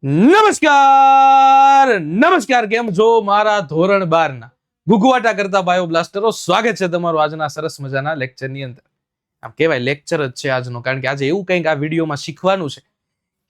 નમસ્કાર કેમ છો મારા ધોરણ 12 ના ગુગવાટા કરતા બાયો બ્લાસ્ટરો. સ્વાગત છે તમારું આજના સરસ મજાના લેક્ચરની અંદર. આમ કહેવાય લેક્ચર જ છે આજનો, કારણ કે આજે એવું કંઈક આ વિડીયોમાં શીખવાનું છે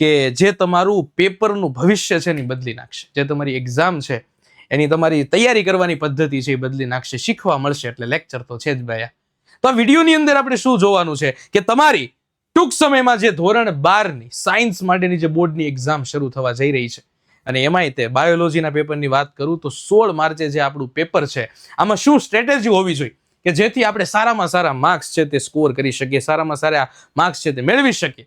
કે જે તમારું પેપરનું ભવિષ્ય છે ને બદલી નાખશે. જે તમારી એક્ઝામ છે એની તમારી તૈયારી કરવાની પદ્ધતિ છે એ બદલી નાખશે. શીખવા મળશે એટલે લેક્ચર તો છે જ ભાઈ. તો આ વિડીયોની અંદર આપણે શું જોવાનું છે કે તમારી ટૂંક સમયમાં જે ધોરણ 12 ની સાયન્સ માટેની જે બોર્ડની એક્ઝામ શરૂ થવા જઈ રહી છે, અને એમાંય તે બાયોલોજીના પેપરની વાત કરું તો 16 માર્ચે જે આપણું પેપર છે, આમાં શું સ્ટ્રેટેજી હોવી જોઈએ કે જેથી આપણે સારામાં સારા માર્ક્સ છે તે સ્કોર કરી શકીએ, સારામાં સારા માર્ક્સ છે તે મેળવી શકીએ.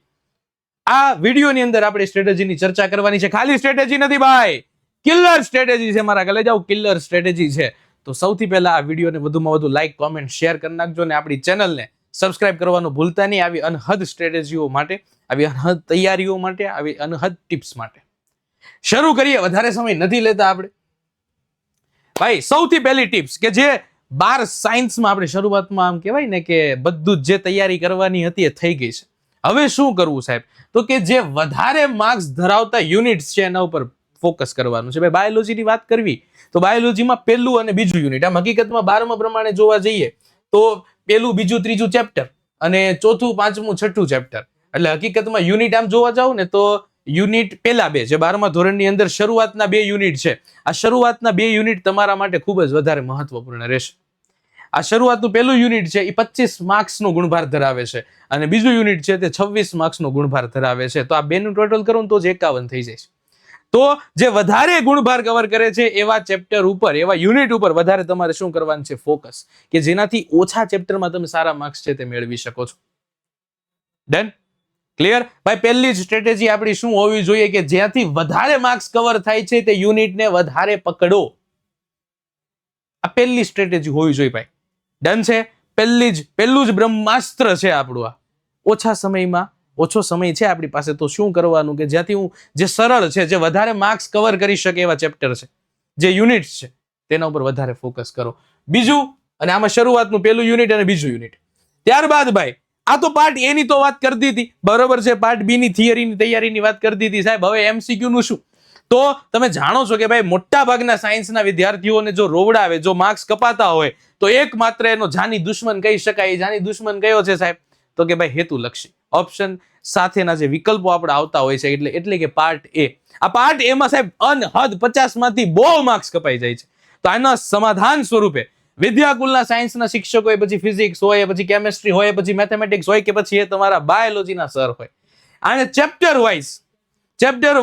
આ વિડીયોની અંદર આપણે સ્ટ્રેટેજીની ચર્ચા કરવાની છે. ખાલી સ્ટ્રેટેજી નથી ભાઈ, કિલર સ્ટ્રેટેજી છે મારા ગલે જાવ, કિલર સ્ટ્રેટેજી છે. તો સૌથી પહેલા આ વિડીયોને વધુમાં વધુ લાઈક, કોમેન્ટ, શેર કરી નાખજો અને આપણી ચેનલને સબસ્ક્રાઇબ કરવાનું ભૂલતા નહીં. આવી અનહદ સ્ટ્રેટેજીઓ માટે, આવી અનહદ તૈયારીઓ માટે, આવી અનહદ ટિપ્સ માટે. શરૂ કરીએ, વધારે સમય નથી લેતા આપણે. ભાઈ સૌથી પહેલી ટિપ્સ કે જે 12 સાયન્સમાં આપણે શરૂઆતમાં આમ કહેવાય ને કે બધું જે તૈયારી કરવાની હતી એ થઈ ગઈ છે. હવે શું કરવું સાહેબ? તો કે જે વધારે માર્ક્સ ધરાવતા યુનિટ્સ છે એના ઉપર ફોકસ કરવાનું છે. ભાઈ બાયોલોજીની વાત કરવી તો બાયોલોજીમાં પહેલું અને બીજું યુનિટ, આમ હકીકતમાં 12મા પ્રમાણે જોવા જઈએ તો પહેલું, બીજું, ત્રીજું ચેપ્ટર અને ચોથું, પાંચમું, છઠ્ઠું ચેપ્ટર. એટલે હકીકતમાં યુનિટ આમ જોવા જાવ ને તો યુનિટ પહેલા બે જે 12મા ધોરણની અંદર શરૂઆતના 2 યુનિટ છે, આ શરૂઆતના 2 યુનિટ તમારા માટે ખૂબ જ વધારે મહત્વપૂર્ણ રહેશે. આ શરૂઆતનું પહેલું યુનિટ છે એ 25 માર્ક્સનો ગુણભાર ધરાવે છે અને બીજું યુનિટ છે તે 26 માર્ક્સનો ગુણભાર ધરાવે છે. તો આ બેનું ટોટલ કરું તો જ 51 થઈ જાય છે. તો જે વધારે ગુણભાર કવર કરે છે એવા ચેપ્ટર ઉપર, એવા યુનિટ ઉપર વધારે તમારે શું કરવાનું છે? ફોકસ, કે જેનાથી ઓછા ચેપ્ટરમાં તમે સારા માર્ક્સ છે તે મેળવી શકો છો. ડન? ક્લિયર? ભાઈ પહેલી જ સ્ટ્રેટેજી આપણી શું હોવી જોઈએ કે જ્યાંથી વધારે માર્ક્સ કવર થાય છે તે યુનિટને વધારે પકડો. આ પહેલી સ્ટ્રેટેજી હોવી જોઈએ ભાઈ. ડન છે? પહેલું જ બ્રહ્માસ્ત્ર છે આપણું. આ ઓછા સમયમાં, ઓછો સમય છે આપણી પાસે તો શું કરવાનું કે જ્યાંથી હું જે સરળ છે, જે વધારે માર્ક્સ કવર કરી શકે એવા ચેપ્ટર છે, જે યુનિટ્સ છે તેના ઉપર વધારે ફોકસ કરો. બીજું, અને આમાં શરૂઆતનું પહેલું યુનિટ અને બીજું યુનિટ. ત્યારબાદ ભાઈ આ તો પાર્ટ એ ની તો વાત કરતી હતી, બરોબર છે. પાર્ટ બી ની થિયરીની તૈયારીની વાત કરતી હતી સાહેબ. હવે એમસીક્યુ નું શું? તો તમે જાણો છો કે ભાઈ મોટા ભાગના સાયન્સના વિદ્યાર્થીઓને જો રોવડાવે, જો માર્ક્સ કપાતા હોય તો એકમાત્ર એનો જાની દુશ્મન કહી શકાય. જાની દુશ્મન કયો છે સાહેબ? તો કે ભાઈ હેતુલક્ષી ઓપ્શન સાથેના જે વિકલ્પો આપણે આવતા હોય છે, એટલે કે પાર્ટ એ. આ પાર્ટ એમાં સાહેબ અનહદ 50 માંથી બહુ માર્ક્સ કપાઈ જાય છે. તો આના સમાધાન સ્વરૂપે વિદ્યાકુલના સાયન્સના શિક્ષકો હોય, પછી ફિઝિક્સ હોય, પછી કેમેસ્ટ્રી હોય, પછી મેથેમેટિક્સ હોય, કે પછી એ તમારા બાયોલોજીના સર હોય, આને chapter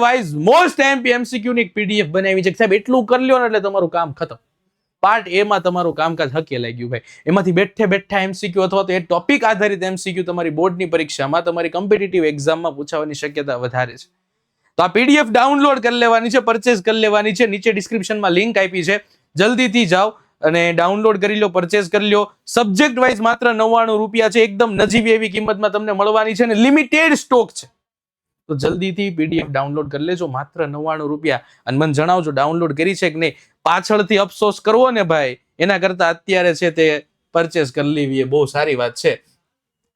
wise most MP MCQ ની પીડીએફ બનાવી છે સાહેબ. એટલું કરી લ્યો ને એટલે તમારું કામ ખતમ. પાર્ટ એ માં તમારું કામકાજ હકે લાગ્યું ભાઈ. એમાંથી બેઠા એમસીક્યુ અથવા તો એ ટોપિક આધારિત એમસીક્યુ તમારી બોર્ડની પરીક્ષામાં, તમારી કોમ્પિટિટિવ એક્ઝામમાં પૂછાવાની શક્યતા વધારે છે. તો આ પીડીએફ ડાઉનલોડ કરી લેવાની છે, પરચેઝ કરી લેવાની છે. નીચે ડિસ્ક્રિપ્શનમાં લિંક આપી છે, જલ્દીથી જાઓ અને ડાઉનલોડ કરી લો, પરચેઝ કરી લો. સબ્જેક્ટ વાઇઝ માત્ર 99 રૂપિયા છે, એકદમ નજીવી એવી કિંમતમાં તમને મળવાની છે અને લિમિટેડ સ્ટોક છે. તો જલ્દીથી પીડીએફ ડાઉનલોડ કરી લેજો, માત્ર 99 રૂપિયા. અને મને જણાવજો ડાઉનલોડ કરી છે કે નહીં. પાછળથી અફસોસ કરવો ને ભાઈ, એના કરતા અત્યારે છે તે પરચેઝ કરી લેવી એ બહુ સારી વાત છે.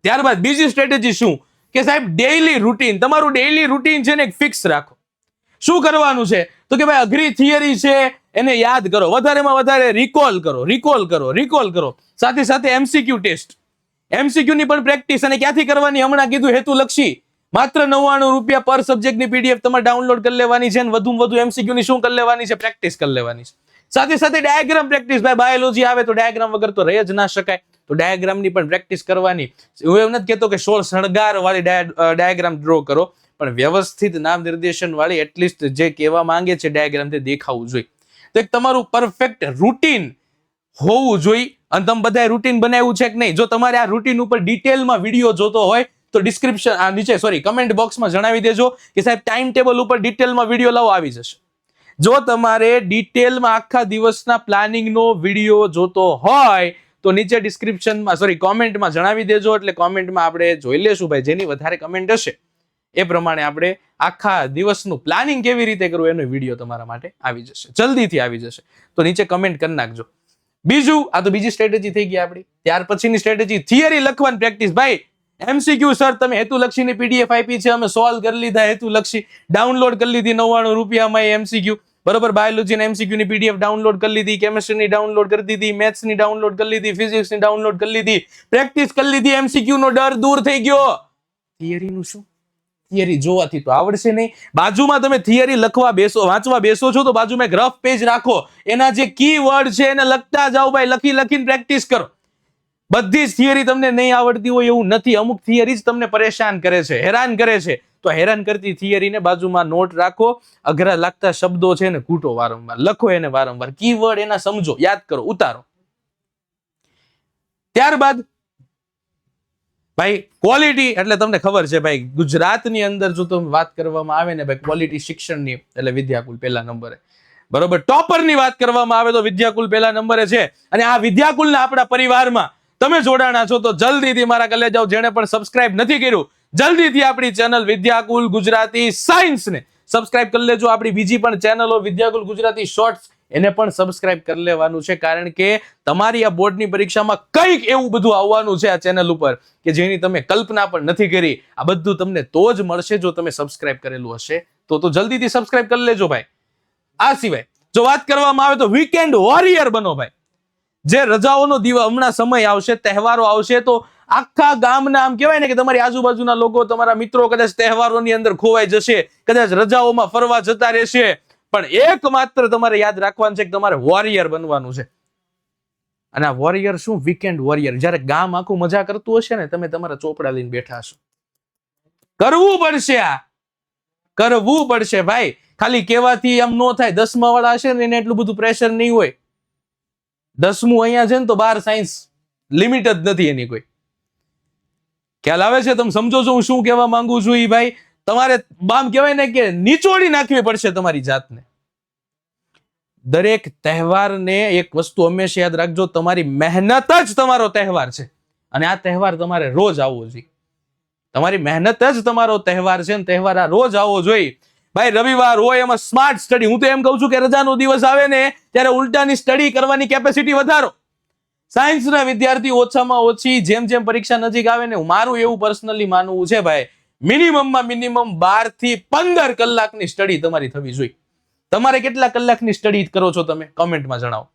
ત્યારબાદ બીજી સ્ટ્રેટેજી શું કે સાહેબ ડેઈલી રૂટીન. તમારું ડેઈલી રૂટીન છે ને એક ફિક્સ રાખો. શું કરવાનું છે? તો કે ભાઈ અઘરી થિયરી છે એને યાદ કરો, વધારેમાં વધારે રિકોલ કરો. સાથે સાથે એમસીક્યુ ટેસ્ટ, એમસીક્યુ ની પણ પ્રેક્ટિસ. અને ક્યાંથી કરવાની? હમણાં કીધું હેતુલક્ષી. માત્ર 99 રૂપિયા પર સબ્જેક્ટની પીડીએફ તમારે ડાઉનલોડ કરી લેવાની છે અને વધુમાં વધુ એમસીક્યુ ની શું કરી લેવાની છે? પ્રેક્ટિસ કરી લેવાની છે. સાથે સાથે ડાયાગ્રામ પ્રેક્ટિસ. ભાઈ બાયોલોજી આવે તો ડાયાગ્રામ વગર તો રહી જ ના શકાય. તો ડાયાગ્રામની પણ પ્રેક્ટિસ કરવાની. હું એમ નથી કહેતો કે 16 શણગાર વાળી ડાયાગ્રામ ડ્રો કરો, પણ વ્યવસ્થિત નામ નિર્દેશન વાળી એટલીસ્ટ જે કહેવા માંગે છે ડાયાગ્રામ તે દેખાવું જોઈએ. તો એક તમારું પરફેક્ટ રૂટીન હોવું જોઈએ. અને તમે બધાએ રૂટીન બનાવ્યું છે કે નહીં? જો તમારે આ રૂટીન ઉપર ડિટેલમાં વિડીયો જોતો હોય તો કમેન્ટ બોક્સમાં જણાવી દેજો કે સાહેબ ટાઈમ ટેબલ ઉપર ડિટેલમાં વિડીયો લાવો, આવી જશે. જો તમારે ડિટેલમાં આખા દિવસના પ્લાનિંગનો વિડીયો જોતો હોય તો નીચે કોમેન્ટમાં જણાવી દેજો. એટલે કોમેન્ટમાં આપણે જોઈ લેશું ભાઈ, જેની વધારે કમેન્ટ હશે એ પ્રમાણે આપણે આખા દિવસનું પ્લાનિંગ કેવી રીતે કરવું એનો વિડીયો તમારા માટે આવી જશે, જલ્દીથી આવી જશે. તો નીચે કમેન્ટ કરી નાખજો. બીજું, આ તો બીજી સ્ટ્રેટેજી થઈ ગઈ આપણી. ત્યાર પછીની સ્ટ્રેટેજી થિયરી લખવાની પ્રેક્ટિસ. ભાઈ MCQ સર તમે હેતુલક્ષીની PDF આપી છે, અમે સોલ્વ કરી લીધા હેતુલક્ષી, ડાઉનલોડ કરી લીધી 99 રૂપિયામાં એ MCQ, બરોબર. બાયોલોજીના MCQ ની PDF ડાઉનલોડ કરી લીધી, કેમિસ્ટ્રીની ડાઉનલોડ કરી દીધી, મેથ્સની ડાઉનલોડ કરી લીધી, ફિઝિક્સની ડાઉનલોડ કરી લીધી, પ્રેક્ટિસ કરી લીધી, MCQ નો ડર દૂર થઈ ગયો. થિયરીનું શું? થિયરી જોવાથી તો આવડશે નહીં. બાજુમાં તમે થિયરી લખવા બેસો, વાંચવા બેસો છો તો બાજુમાં એક રફ પેજ રાખો, એના જે કી વર્ડ છે એને લખતા જાઓ ભાઈ, લખીને પ્રેક્ટિસ કરો. બધી જ થિયરી તમને નહીં આવડતી હોય એવું નથી. અમુક થિયરી જ તમને પરેશાન કરે છે, હેરાન કરે છે. તો હેરાન કરતી થિયરીને બાજુમાં નોટ રાખો, અઘરા લાગતા શબ્દો છે ને કૂટો વારંવાર, લખો એને વારંવાર, કીવર્ડ એના સમજો, યાદ કરો, ઉતારો. ત્યારબાદ ભાઈ ક્વોલિટી એટલે તમને ખબર છે ભાઈ, ગુજરાતની અંદર જો તમે વાત કરવામાં આવે ને ભાઈ ક્વોલિટી શિક્ષણની એટલે વિદ્યાકુલ પહેલા નંબરે, બરોબર. ટોપરની વાત કરવામાં આવે તો વિદ્યાકુલ પહેલા નંબરે છે. અને આ વિદ્યાકુલના આપણા પરિવારમાં તમે જોડાણા છો તો જલ્દીથી મારા કલે જાઓ. જેણે પણ સબસ્ક્રાઇબ નથી કર્યું જલ્દીથી આપણી ચેનલ વિદ્યાકુલ ગુજરાતી સાયન્સ ને સબસ્ક્રાઇબ કરી લેજો. આપણી બીજી પણ ચેનલો વિદ્યાકુલ ગુજરાતી શોર્ટ્સ એને પણ સબસ્ક્રાઇબ કરી લેવાનું છે, કારણ કે તમારી આ બોર્ડની પરીક્ષામાં કંઈક એવું બધું આવવાનું છે આ ચેનલ ઉપર કે જેની તમે કલ્પના પણ નથી કરી. આ બધું તમને તો જ મળશે જો તમે સબસ્ક્રાઇબ કરેલું હશે. તો જલ્દીથી સબસ્ક્રાઇબ કરી લેજો ભાઈ. આ સિવાય જો વાત કરવામાં આવે તો વીકેન્ડ વોરિયર બનો ભાઈ. જે રજાઓનો દિવસ હમણાં સમય આવશે, તહેવારો આવશે, તો આખા ગામના આમ કહેવાય ને કે તમારી આજુબાજુના લોકો, તમારા મિત્રો કદાચ તહેવારોની અંદર ખોવાઈ જશે, કદાચ રજાઓમાં ફરવા જતા રહેશે, પણ એકમાત્ર તમારે યાદ રાખવાનું છે કે તમારે વોરિયર બનવાનું છે. અને આ વોરિયર શું? Weekend warrior. જ્યારે ગામ આખું મજા કરતું હશે ને, તમે તમારા ચોપડા લઈને બેઠા હશો. કરવું પડશે, આ કરવું પડશે ભાઈ. ખાલી કહેવાથી આમ નો થાય. 10મા વાળા હશે ને એને એટલું બધું પ્રેશર નહીં હોય. 10મું અહીંયા છે ને તો 12 સાયન્સ, લિમિટ જ નથી એની કોઈ. ખ્યાલ આવે છે? તમે સમજો છો હું શું કહેવા માંગુ છું? ઈ ભાઈ તમારે બામ કહેવાય ને કે નીચોડી નાખવી પડશે તમારી જાતને. દરેક તહેવારને એક વસ્તુ હંમેશા યાદ રાખજો, તમારી મહેનત જ તમારો તહેવાર છે. અને આ તહેવાર તમારે રોજ આવવો જોઈએ. તમારી મહેનત જ તમારો તહેવાર છે ને તહેવાર આ રોજ આવવો જોઈએ. ભાઈ રવિવાર હોય એમાં સ્માર્ટ સ્ટડી. હું તો એમ કહું છું કે રજાનો દિવસ આવે ને ત્યારે ઉલટાની સ્ટડી કરવાની કેપેસિટી વધારો. સાયન્સના વિદ્યાર્થી ઓછામાં ઓછી જેમ જેમ પરીક્ષા નજીક આવે ને, મારું એવું પર્સનલી માનવું છે ભાઈ, મિનિમમમાં મિનિમમ 12 થી 15 કલાકની સ્ટડી તમારી થવી જોઈએ. તમારે કેટલા કલાકની સ્ટડી કરો છો તમે કમેન્ટમાં જણાવો.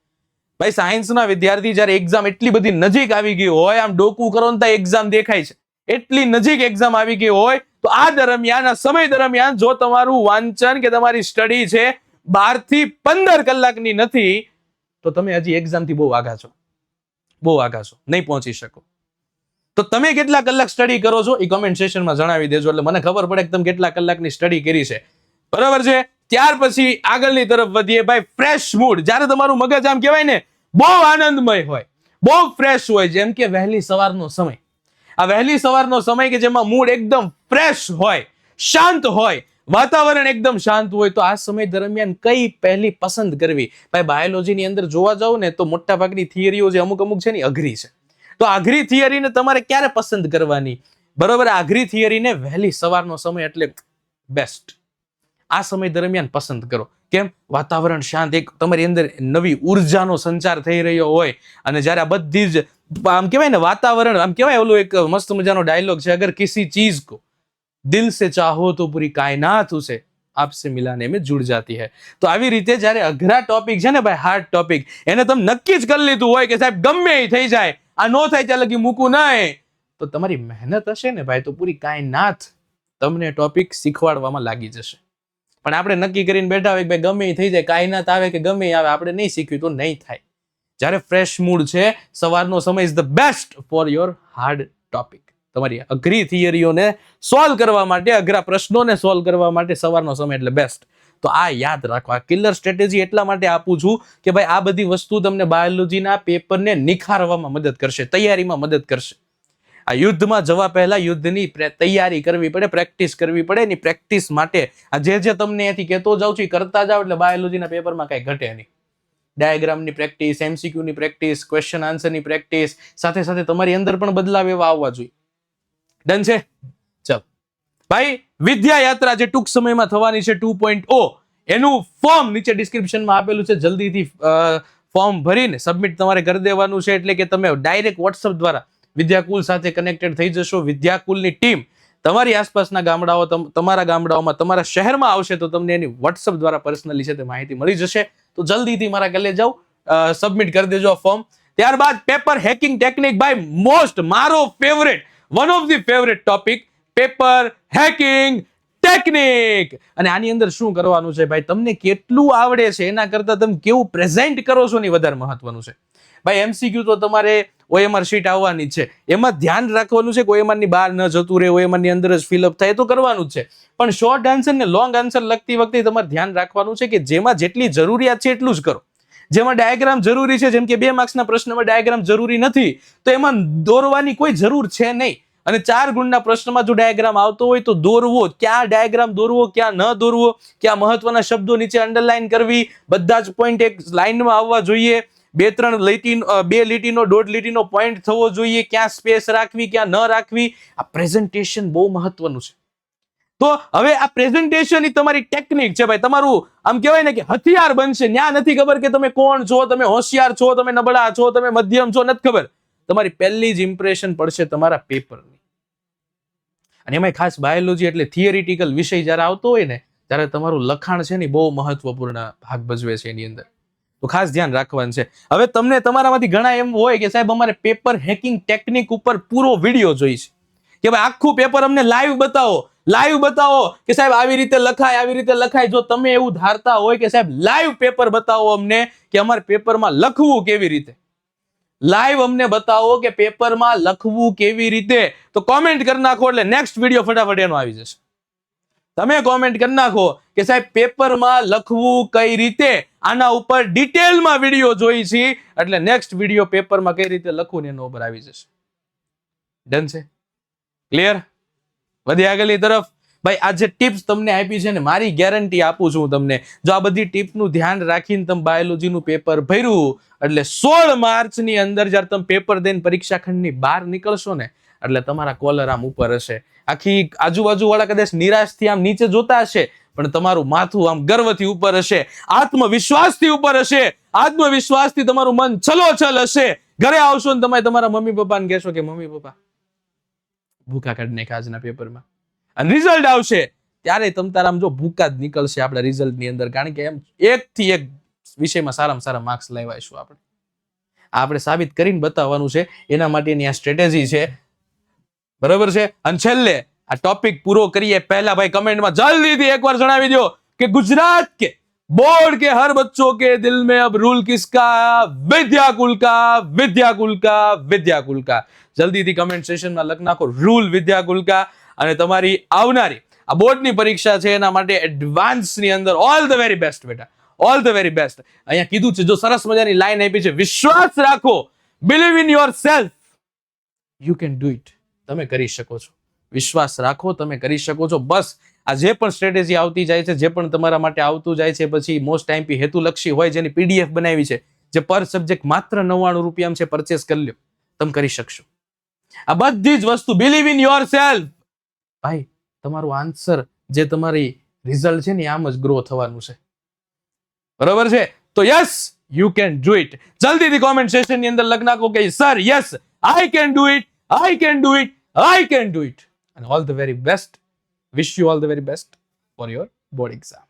ભાઈ સાયન્સના વિદ્યાર્થી જ્યારે એક્ઝામ એટલી બધી નજીક આવી ગઈ હોય, આમ ડોકું કરો ને ત્યાં એક્ઝામ દેખાય છે, એટલી નજીક એક્ઝામ આવી ગઈ હોય, તો આ દરમિયાન, આ સમય દરમિયાન જો તમારું વાંચન કે તમારી સ્ટડી છે 12 થી 15 કલાકની નથી, તો તમે હજી એક્ઝામથી બહુ આગા છો, બહુ આગા છો, નહીં પહોંચી શકો. તો તમે કેટલા કલાક સ્ટડી કરો છો એ કમેન્ટ સેશનમાં જણાવી દેજો, એટલે મને ખબર પડે કે તમે કેટલા કલાકની સ્ટડી કરી છે. બરાબર છે? ત્યાર પછી આગળની તરફ વધીએ ભાઈ. Fresh mood. જ્યારે તમારું મગજ આમ કહેવાય ને બહુ આનંદમય હોય, બહુ ફ્રેશ હોય, જેમ કે વહેલી સવારનો સમય. આ વહેલી સવારનો સમય કે જેમાં મૂડ એકદમ ફ્રેશ હોય, શાંત હોય, વાતાવરણ એકદમ શાંત હોય, તો આ સમય દરમિયાન કઈ પહેલી પસંદ કરવી? ભાઈ બાયોલોજીની અંદર જોવા જાવ ને તો મોટા ભાગની થિયરીઓ જે અમુક છે ને અઘરી છે. તો અઘરી થિયરીને તમારે ક્યારે પસંદ કરવાની? બરોબર, અઘરી થિયરીને વહેલી સવારનો સમય એટલે બેસ્ટ. આ સમય દરમિયાન પસંદ કરો. કેમ? વાતાવરણ શાંત, એક તમારી અંદર નવી ઉર્જાનો સંચાર થઈ રહ્યો હોય, અને જ્યારે આ બધી જ આમ કહેવાય ને વાતાવરણ, આમ કહેવાય ઓલું એક મસ્ત મજાનો ડાયલોગ છે, અગર કિસી ચીજ को दिल से चाहो तो पूरी कायनात उसे आपसे मिलाने में जुड़ जाती है. તો આવી રીતે જ્યારે અઘરા ટોપિક છે ને ભાઈ, હાર્ડ ટોપિક, એને તમે નક્કી જ કરી લીધું હોય કે સાહેબ ગમે એ થઈ જાય, આ નો થાય ત્યાં લગી મૂકું નહીં, તો તમારી મહેનત હશે ને ભાઈ, તો પૂરી કાયનાત તમને ટોપિક શીખવાડવામાં લાગી જશે. પણ આપણે નક્કી કરીને બેઠા હોય કે ભાઈ ગમે એ થઈ જાય, કાયનાત આવે કે ગમે આવે, આપણે નહીં શીખ્યું તો નહીં થાય. જ્યારે ફ્રેશ મૂડ છે, સવારનો સમય is the best for your hard topic. તમારી અઘરી થિયરીઓને સોલ્વ કરવા માટે, અઘરા પ્રશ્નોને સોલ્વ કરવા માટે સવારનો સમય એટલે બેસ્ટ. તો આ યાદ રાખવા. કિલર સ્ટ્રેટેજી એટલા માટે આપું છું કે ભાઈ આ બધી વસ્તુ તમને બાયોલોજીના પેપરને નિખારવામાં મદદ કરશે, તૈયારીમાં મદદ કરશે. આ યુદ્ધમાં જવા પહેલા યુદ્ધની તૈયારી કરવી પડે, પ્રેક્ટિસ કરવી પડે. એની પ્રેક્ટિસ માટે આ જે તમને અહીંયાથી કહેતો જાઉં છું કરતા જાવ, એટલે બાયોલોજીના પેપરમાં કઈ ઘટે નહીં. ડાયાગ્રામની પ્રેક્ટિસ, MCQની પ્રેક્ટિસ, ક્વેશ્ચન આન્સરની પ્રેક્ટિસ, સાથે સાથે તમારી અંદર પણ બદલાવ એવા આવવા જોઈએ. ડન છે? ચાલો ભાઈ, વિદ્યા યાત્રા જે ટૂંક સમયમાં થવાની છે 2.0, એનું ફોર્મ નીચે ડિસ્ક્રિપ્શનમાં આપેલું છે. જલ્દીથી ફોર્મ ભરીને સબમિટ તમારે કરી દેવાનું છે, એટલે કે તમે ડાયરેક્ટ WhatsApp દ્વારા વિદ્યાકુલ સાથે કનેક્ટેડ થઈ જશો. વિદ્યાકુલની ટીમ તમારી આસપાસના ગામડાઓ, તમારા ગામડાઓમાં, તમારા શહેરમાં આવશે તો તમને એની WhatsApp દ્વારા પર્સનલી છે તે માહિતી મળી જશે. તો જલ્દીથી મારા ગલે જાઓ, સબમિટ કરી દેજો આ ફોર્મ. ત્યારબાદ પેપર હેકિંગ ટેકનિક, ભાઈ મારો favourite, one of the favourite topic, paper hacking technique. અને આની અંદર શું કરવાનું છે ભાઈ, તમને કેટલું આવડે છે એના કરતા તમે કેવું પ્રેઝન્ટ કરો છો ને વધારે મહત્વનું છે. ભાઈ MCQ તો તમારે OMR શીટ આવવાની છે, એમાં ધ્યાન રાખવાનું છે કે OMR ની બહાર ન જતું રહે, OMR ની અંદર જ ફિલઅપ થાય તો કરવાનું જ છે. પણ શોર્ટ આન્સર ને લોંગ આન્સર લખતી વખતે તમારે ધ્યાન રાખવાનું છે કે જેમાં જેટલી જરૂરિયાત છે એટલું જ કરો. જેમાં ડાયાગ્રામ જરૂરી છે, જેમ કે 2 માર્ક્સના પ્રશ્નમાં ડાયાગ્રામ જરૂરી નથી તો એમાં દોરવાની કોઈ જરૂર છે નહીં. અને 4 ગુણના પ્રશ્નમાં જો ડાયાગ્રામ આવતો હોય તો દોરવો, ક્યાં ડાયાગ્રામ દોરવો, ક્યાં ન દોરવો, ક્યાં મહત્વના શબ્દો નીચે અંડરલાઈન કરવી, બધા જ પોઈન્ટ એક લાઈનમાં આવવા જોઈએ, 2 લીટીનો 1.5 લીટીનો પોઈન્ટ થવો જોઈએ, ક્યાં સ્પેસ રાખવી, ક્યાં ન રાખવી. આ પ્રેઝન્ટેશન બહુ મહત્વનું છે. તો હવે આ પ્રેઝન્ટેશન ની તમારી ટેકનિક છે ભાઈ, તમારું આમ કહેવાય ને કે હથિયાર બનશે. ન્યા નથી ખબર કે તમે કોણ છો, તમે હોશિયાર છો, તમે નબળા છો, તમે મધ્યમ છો, નથી ખબર. તમારી પહેલી જ ઇમ્પ્રેશન પડશે તમારા પેપરની. અને એમાં ખાસ બાયોલોજી એટલે થિયરિટિકલ વિષય જ્યારે આવતો હોય ને ત્યારે તમારું લખાણ છે ને બહુ મહત્વપૂર્ણ ભાગ ભજવે છે એની અંદર. તો ખાસ ધ્યાન રાખવાનું છે. હવે તમને તમારામાંથી ઘણા એમ હોય કે સાહેબ અમારે પેપર હેકિંગ ટેકનિક ઉપર પૂરો વિડીયો જોઈશે, કે ભાઈ આખું પેપર અમને લાઈવ બતાવો કે સાહેબ આવી રીતે લખાય. જો તમે એવું ધારતા હોય કે સાહેબ લાઈવ પેપર બતાવો અમને, કે અમારે પેપરમાં લખવું કેવી રીતે, લાઈવ અમને બતાવો કે પેપરમાં લખવું કેવી રીતે, તો કોમેન્ટ કરી નાખો એટલે નેક્સ્ટ વિડીયો ફટાફટ એનો આવી જશે. તમે કોમેન્ટ કરી નાખો કે સાહેબ પેપરમાં લખવું કઈ રીતે, આના ઉપર ડિટેલમાં વિડીયો જોઈ છે, એટલે નેક્સ્ટ વિડીયો પેપરમાં કઈ રીતે લખવું ને એનો ઉપર આવી જશે. ડન છે? ક્લિયર? વધી આગળની તરફ. ભાઈ આ જે ટિપ્સ તમને આપી છે ને, મારી ગેરંટી આપું છું તમને, જો આ બધી ટિપનું ધ્યાન રાખીને તમે બાયોલોજીનું પેપર ભર્યું એટલે 16 માર્ચની અંદર જ્યારે તમે પેપર દઈને પરીક્ષા ખંડની બહાર નીકળશો ને એટલે તમારા કોલર આમ ઉપર હશે. આખી આજુબાજુ વાળા કદાચ નિરાશથી આમ નીચે જોતા હશે, પણ તમારું માથું આમ ગર્વથી ઉપર હશે, આત્મવિશ્વાસથી ઉપર હશે. આત્મવિશ્વાસથી તમારું મન છલોછલ હશે. ઘરે આવશો ને તમે તમારા મમ્મી પપ્પાને કહેશો કે મમ્મી પપ્પા ભૂકા કાઢી નાખ્યા આજના પેપરમાં. અને રિઝલ્ટ આવશે ત્યારે તમ તારા આમ જો ભૂકા જ નીકળશે આપણા રિઝલ્ટની અંદર, કારણ કે એમ 1 થી 1 વિષયમાં સારામાં સારા માર્ક્સ લાવ્યા આપણે સાબિત કરીને બતાવવાનું છે. એના માટેની આ સ્ટ્રેટેજી છે, બરાબર છે. અને છેલ્લે આ ટોપિક પૂરો કરીએ પહેલા ભાઈ કમેન્ટમાં જલ્દીથી એકવાર જણાવી દો કે ગુજરાત કે बोर्ड के हर बच्चों के दिल में अब रूल किसका? विद्याकुल का, विद्याकुल का, विद्याकुल का. જલ્દીથી કમેન્ટ સેશનમાં લખ નાખો રૂલ વિદ્યાકુલ કા. અને તમારી આવનારી આ બોર્ડની પરીક્ષા છે એના માટે એડવાન્સ ની અંદર ઓલ ધ વેરી બેસ્ટ બેટા, ઓલ ધ વેરી બેસ્ટ. અહીંયા કીધું છે, જો સરસ મજાની લાઈન આપી છે, વિશ્વાસ રાખો, believe in your self, you can do it. તમે કરી શકો છો, વિશ્વાસ રાખો, તમે કરી શકો છો. બસ આ જે પણ સ્ટ્રેટેજી આવતી જાય છે, જે પણ તમારા માટે આવતું જાય છે, પછી મોસ્ટ આઈએમપી હેતુલક્ષી હોય જેની PDF બનાવી છે, જે પર સબ્જેક્ટ માત્ર 99 રૂપિયામાં છે, પરચેસ કરી લ્યો, તમે કરી શકશો. આ બધી જ વસ્તુ બિલીવ ઇન યોર સેલ્ફ. ભાઈ તમારું આન્સર, જે તમારી રિઝલ્ટ છે ને આમ જ ગ્રો થવાનું છે, બરોબર છે? તો yes, you can do it. જલ્દીથી કોમેન્ટ સેશન ની અંદર લખ નાખો કે sir yes I can do it, I can do it, I can do it. And all the very best. Wish you all the very best for your board exam.